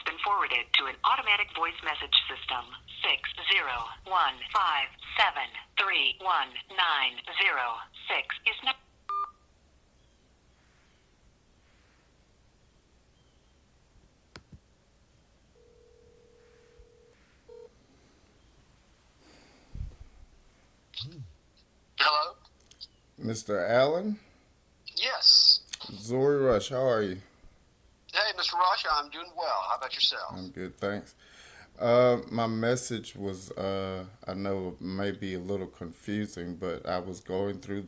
been forwarded to an automatic voice message system. 601573190 is now. Hello? Mr. Allen? Yes. Zori Rush, how are you? Hey, Mr. Rush, I'm doing well. How about yourself? I'm good, thanks. My message was, I know it may be a little confusing, but I was going through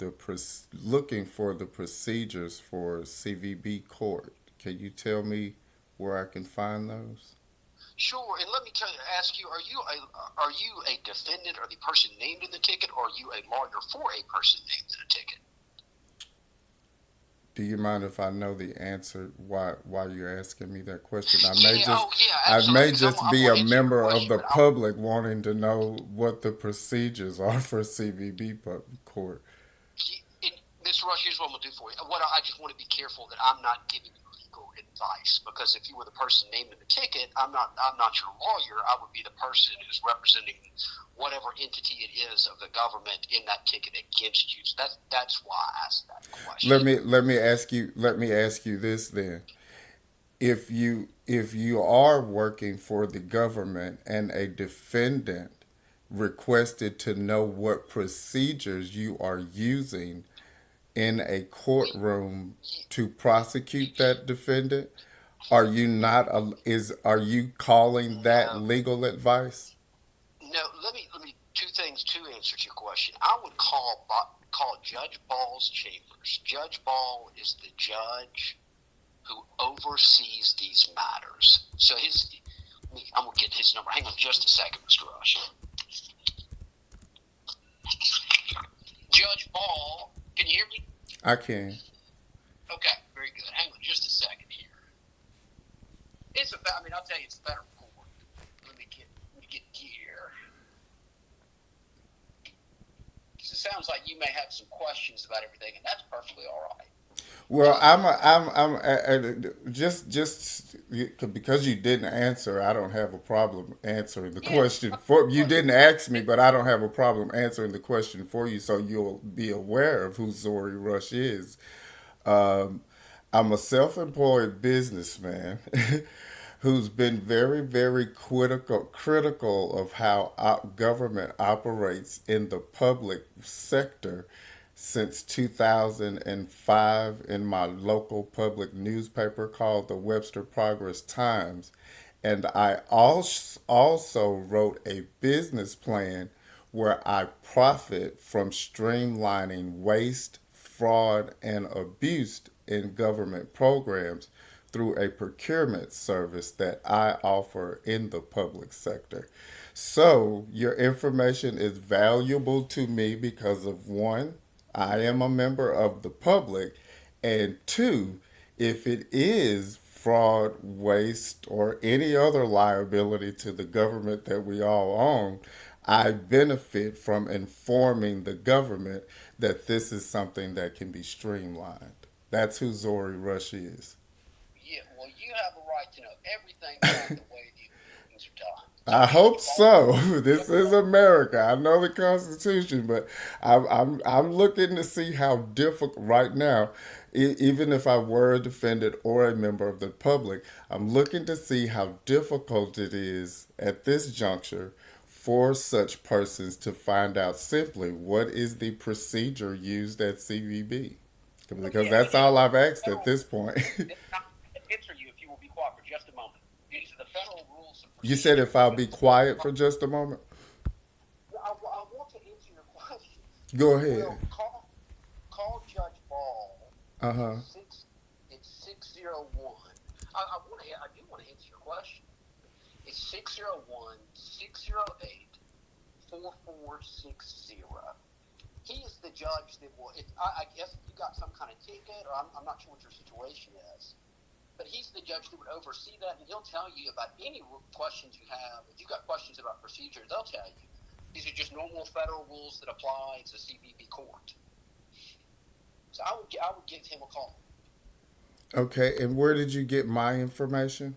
looking for the procedures for CVB court. Can you tell me where I can find those? Sure, and let me ask you, are you a defendant or the person named in the ticket, or are you a lawyer for a person named in the ticket? Do you mind if I know the answer why you're asking me that question? Yeah, I absolutely, may because I'm, just I'm be going a to answer your member of question, the but I, public wanting to know what the procedures are for court. Mr. Rush, here's what I'm going to do for you. I just want to be careful that I'm not giving you legal advice, because if you were the person named in the ticket, I'm not your lawyer. I would be the person who's representing whatever entity it is of the government in that ticket against you. So that's why I asked that question. Let me ask you this then. If you are working for the government and a defendant requested to know what procedures you are using in a We, courtroom to prosecute that defendant, are you not are you calling that no, legal advice? no. Let me two things to answer to your question. I would call Judge Ball's chambers. Judge Ball is the judge who oversees these matters. So I'm gonna get his number. Hang on just a second, Mr. Rush. Judge Ball, can you hear me? I can. Okay, very good. Hang on just a second here. I'll tell you, it's a federal court. Let me get here. Because it sounds like you may have some questions about everything, and that's perfectly all right. Well, just because you didn't answer, I don't have a problem answering the Yeah, question for you. question. Didn't ask me, but I don't have a problem answering the question for you, so you'll be aware of who Zori Rush is. Um, I'm a self-employed businessman who's been very critical of how government operates in the public sector since 2005 in my local public newspaper called the Webster Progress Times. And I also wrote a business plan where I profit from streamlining waste, fraud, and abuse in government programs through a procurement service that I offer in the public sector. So, your information is valuable to me because of one, I am a member of the public, and two, if it is fraud, waste, or any other liability to the government that we all own, I benefit from informing the government that this is something that can be streamlined. That's who Zori Rush is. Yeah, well, you have a right to know everything about the way these things are done. So I hope Judge so. Ball, This is America. I know the Constitution, but I'm looking to see how difficult right now. Even if I were a defendant or a member of the public, I'm looking to see how difficult it is at this juncture for such persons to find out simply what is the procedure used at CVB. well, Because yeah, that's these all are I've asked at federal. this point. Answer you if you will be quiet for just a moment. These are the federal rules of You said procedure if I'll for be the civil. quiet for just a moment. I want to answer your question. Go Well, ahead. call Judge Ball. Uh It's huh. six. It's 601. I do want to answer your question. It's 601-608-4460. He is the judge that will. I guess if you got some kind of ticket, or I'm not sure what your situation is, but he's the judge that would oversee that, and he'll tell you about any questions you have. If you got questions about procedure, they'll tell you. These are just normal federal rules that apply to CBP court. So I would give him a call. Okay, and where did you get my information?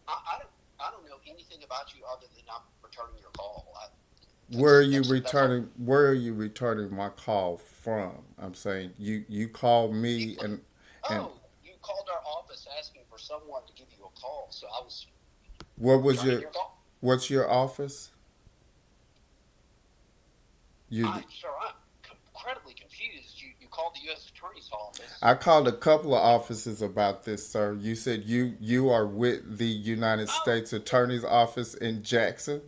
I don't know anything about you other than I'm returning your call. Where are you returning my call from? I'm saying you called You, me and you called our office asking for someone to give you a call, so I was what was returning your your call. what's your office? You I'm sure I'm incredibly confused. You called the U.S. Attorney's Office. I called a couple of offices about this, sir. You said you are with the United Oh, States Attorney's Office in Jackson.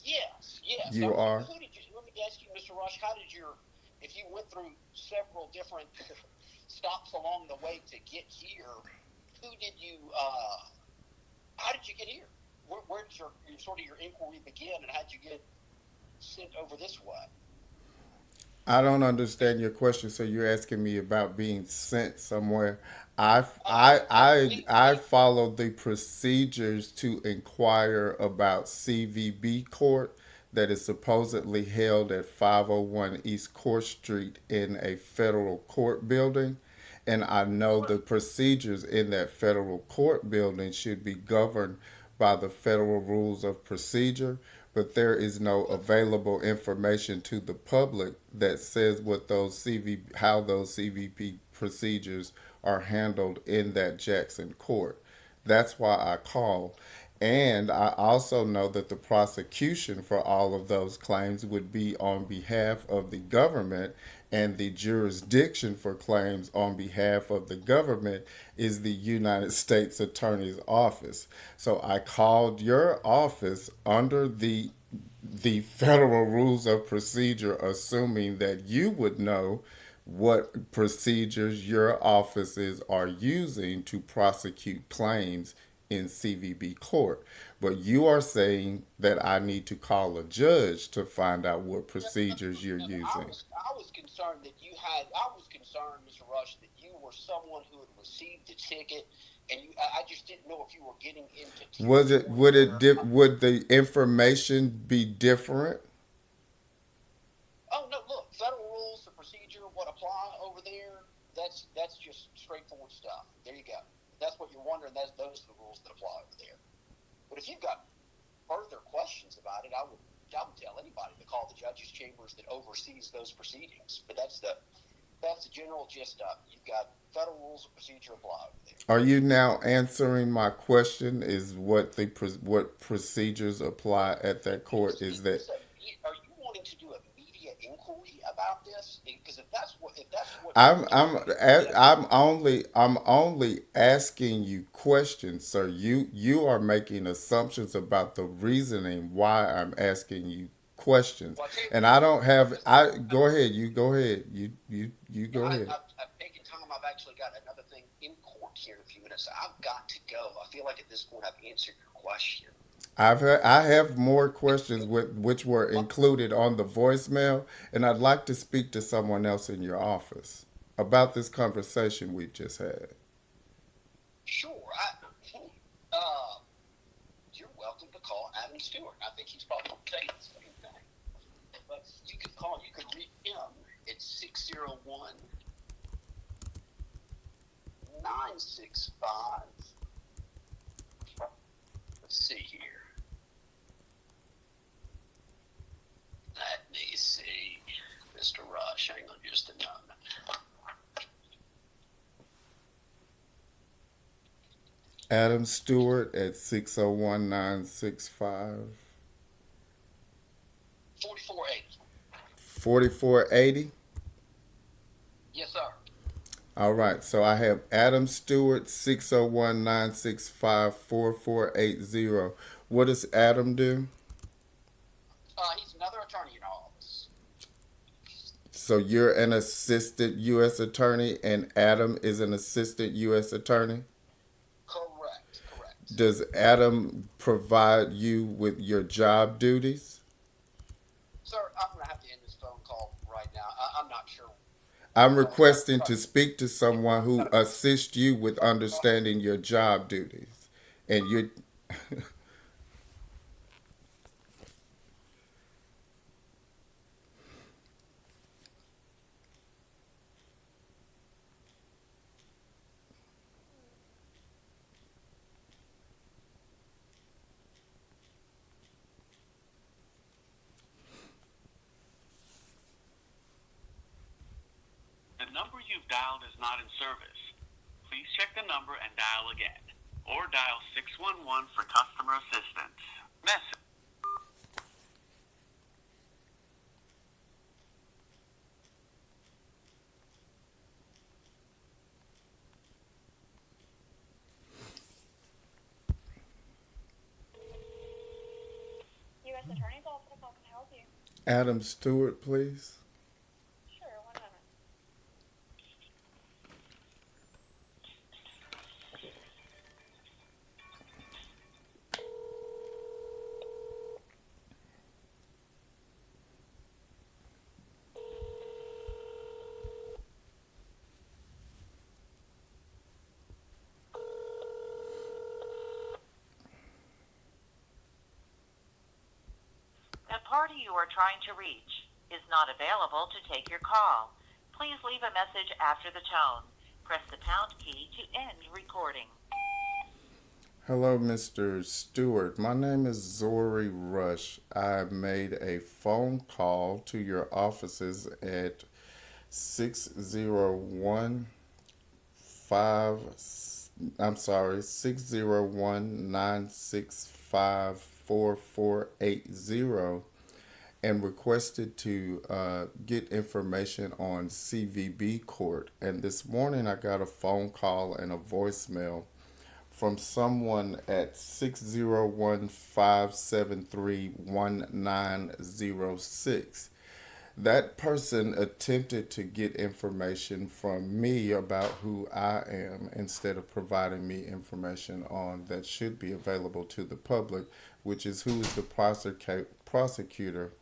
yes, yes. Now, You are. who did you? Let me ask you, Mr. Rush. How did your? If you went through several different stops along the way to get here, who did you? How did you get here? Where did your sort of your inquiry begin, and how did you get sent over this way? I don't understand your question. So you're asking me about being sent somewhere. I We follow the procedures to inquire about CVB court that is supposedly held at 501 East Court Street in a federal court building. And I know the procedures in that federal court building should be governed by the federal rules of procedure, but there is no available information to the public that says how those CVP procedures are handled in that Jackson court. That's why I call. And I also know that the prosecution for all of those claims would be on behalf of the government, and the jurisdiction for claims on behalf of the government is the United States Attorney's Office. So I called your office under the federal rules of procedure, assuming that you would know what procedures your offices are using to prosecute claims in CVB court. But you are saying that I need to call a judge to find out what procedures you're using. I was concerned that you had. I was concerned, Mr. Rush, that you were someone who had received a ticket, and I just didn't know if you were getting into Was it territory where. would the information be different? Oh no! Look, federal rules of procedure, what apply over there. That's just straightforward stuff. There you go. That's what you're wondering. Those are the rules that apply over there. But if you've got further questions about it, I would tell anybody to call the judge's chambers that oversees those proceedings. But that's the general gist of it. You've got federal rules of procedure apply over there. Are you now answering my question? Is what procedures apply at that court? Is that Are you wanting to do a media inquiry about this? Because if that's what you're I'm doing, I'm only asking you questions, sir. You are making assumptions about the reasoning why I'm asking you questions, well, I tell you, and I don't have. this, I go ahead. You go ahead. You go ahead. I've taken time. I've actually got another thing in court here in a few minutes. So I've got to go. I feel like at this point I've answered your question. I have more questions which were included on the voicemail, and I'd like to speak to someone else in your office about this conversation we've just had. Sure. Uh, you're welcome to call Adam Stewart. I think he's probably saying the same thing. But you could call. You could reach him at 601 965. Let's see here. Let me see, Mr. Rush. Hang on just a moment. Adam Stewart at 601-965 4480. 4480. Yes, sir. All right, so I have Adam Stewart 601-965-4480. What does Adam do? He's another attorney in our office. So you're an assistant U.S. attorney, and Adam is an assistant U.S. attorney? Correct. Does Adam provide you with your job duties? Sir, I'm going to have to end this phone call right now. I'm not sure. I'm requesting to speak to someone who assists you with understanding your job duties. And you you've dialed is not in service. Please check the number and dial again. Or dial 611 for customer assistance. Message. U.S. Attorney's Office, how can I help you? Adam Stewart, please. Sure, one moment. The party you are trying to reach is not available to take your call. Please leave a message after the tone. Press the pound key to end recording. Hello, Mr. Stewart. My name is Zori Rush. I made a phone call to your offices at 601 601-965-4480 and requested to get information on CVB court. And this morning I got a phone call and a voicemail from someone at 601-573-1906. That person attempted to get information from me about who I am instead of providing me information on that should be available to the public, which is who is the prosecutor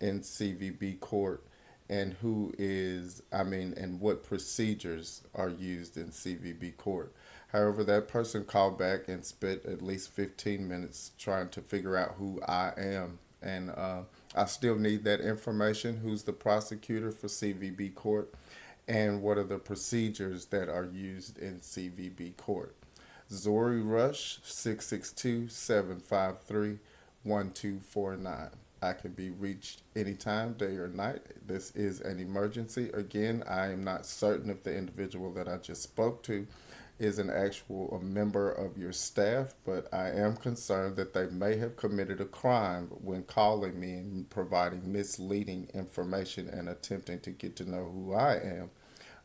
in CVB court and and what procedures are used in CVB court. However, that person called back and spent at least 15 minutes trying to figure out who I am. And I still need that information. Who's the prosecutor for CVB court? And what are the procedures that are used in CVB court? Zori Rush, 662-753-1249. I can be reached anytime, day or night. This is an emergency. Again, I am not certain if the individual that I just spoke to is a member of your staff, but I am concerned that they may have committed a crime when calling me and providing misleading information and attempting to get to know who I am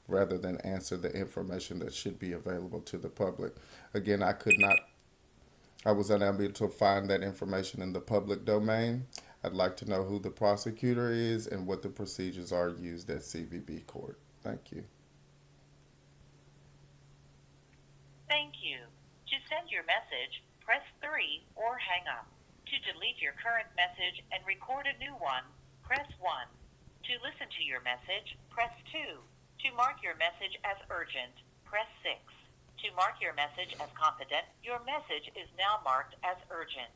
rather than answer the information that should be available to the public. Again, I was unable to find that information in the public domain. I'd like to know who the prosecutor is and what the procedures are used at CVB court. Thank you. Thank you. To send your message, press 3 or hang up. To delete your current message and record a new one, press 1. To listen to your message, press 2. To mark your message as urgent, press 6. To mark your message as confidential, your message is now marked as urgent.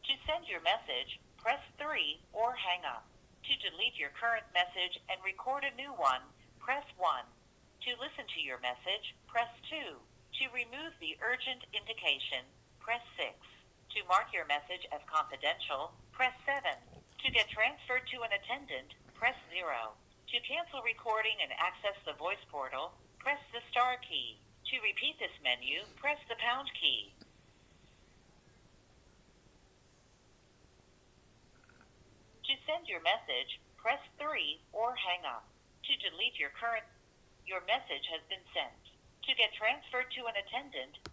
To send your message, press 3 or hang up. To delete your current message and record a new one, press 1. To listen to your message, press 2. To remove the urgent indication, press 6. To mark your message as confidential, press 7. To get transferred to an attendant, press 0. To cancel recording and access the voice portal, press the star key. To repeat this menu, press the pound key. To send your message, press 3 or hang up. To delete your message has been sent. To get transferred to an attendant,